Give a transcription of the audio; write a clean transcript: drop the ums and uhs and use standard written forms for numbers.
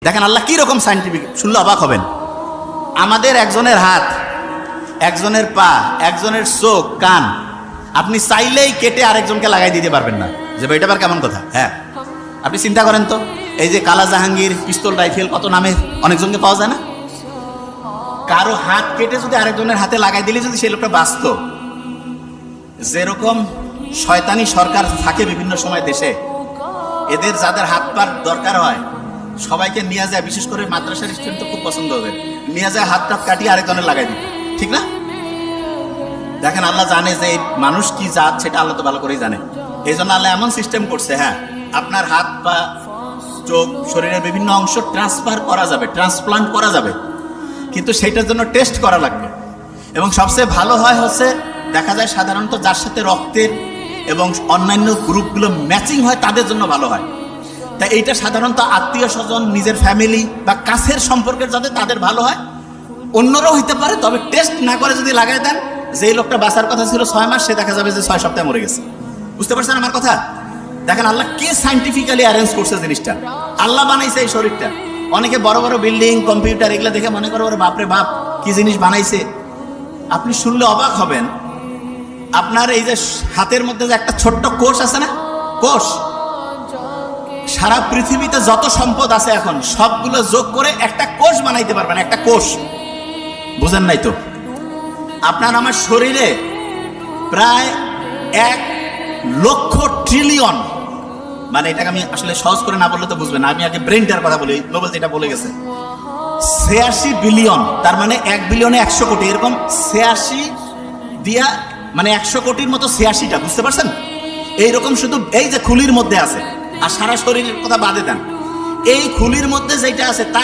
দেখেন আল্লাহ কি রকম সাইন্টিফিক, শুনলে অবাক হবেন। আমাদের একজনের হাত, একজনের পা, একজনের চোখ, কান আপনি চাইলেই কেটে আরেকজনকে লাগাই দিতে পারবেন না। যে ভাই এটা আবার কেমন কথা? হ্যাঁ, আপনি চিন্তা করেন তো, এই যে কালা জাহাঙ্গীর, পিস্তল, রাইফেল, কত নামে অনেকজনকে পাওয়া যায় না? কারো হাত কেটে যদি আরেকজনের হাতে লাগাই দিলে যদি সেই লোকটা বাঁচত, যেরকম শয়তানি সরকার থাকে বিভিন্ন সময় দেশে, এদের যাদের হাত পার দরকার হয় সবাইকে নিয়ে যায়, বিশেষ করে মাদ্রাসার স্টুডেন্ট তো খুব পছন্দ হবে, নিয়ে যায় হাত টাত কাটিয়ে আরেকজনের লাগাই দিত, ঠিক না? দেখেন আল্লাহ জানে যে মানুষ কি জাত, সেটা আল্লাহ তো ভালো করেই জানে। এই জন্য আল্লাহ এমন সিস্টেম করছে, হ্যাঁ আপনার হাত পা চোখ শরীরের বিভিন্ন অংশ ট্রান্সফার করা যাবে, ট্রান্সপ্লান্ট করা যাবে, কিন্তু সেটার জন্য টেস্ট করা লাগবে। এবং সবচেয়ে ভালো হয় হচ্ছে, দেখা যায় সাধারণত যার সাথে রক্তের এবং অন্যান্য গ্রুপগুলো ম্যাচিং হয় তাদের জন্য ভালো হয়। তাই এইটা সাধারণত আত্মীয় স্বজন, নিজের ফ্যামিলি বা কাছের সম্পর্কের যাতে তাদের ভালো হয়। অন্যরাও হইতে পারে, তবে টেস্ট না করে যদি লাগাই দেন, যে লোকটা বাঁচার কথা ছিল 6 মাস, সে দেখা যাবে যে 6 সপ্তাহে মরে গেছে। বুঝতে পারছেন আমার কথা? দেখেন আল্লাহ কি সাইন্টিফিক্যালি অ্যারেঞ্জ করছে জিনিসটা। আল্লাহ বানাইছে এই শরীরটা। অনেকে বড় বড় বিল্ডিং, কম্পিউটার এগুলো দেখে মনে করে ওরে বাপরে বাপ কি জিনিস বানাইছে। আপনি শুনলে অবাক হবেন, আপনার এই যে হাতের মধ্যে যে একটা ছোট্ট কোষ আছে না, কোষ, সারা পৃথিবীতে যত সম্পদ আছে এখন সবগুলো যোগ করে একটা কোষ বানাইতে পারবেন, একটা কোষ। বুঝেন নাই তো? আপনার আমার শরীরে প্রায় 1 লক্ষ ট্রিলিয়ন, মানে এটাকে আমি আসলে সহজ করে না বললে তো বুঝবেন না, আমি আগে ব্রেনটার কথা বলি, নোবেল যেটা বলে গেছে 86 বিলিয়ন, তার মানে 1 বিলিয়নে 100 কোটি, এরকম 86 দিয়া মানে 100 কোটির মতো 86টা। বুঝতে পারছেন? এইরকম শুধু এই যে খুলির মধ্যে আছে, আর সারা শরীরের কথা বাদে দেন, এই খুলির মধ্যে যেটা আছে তার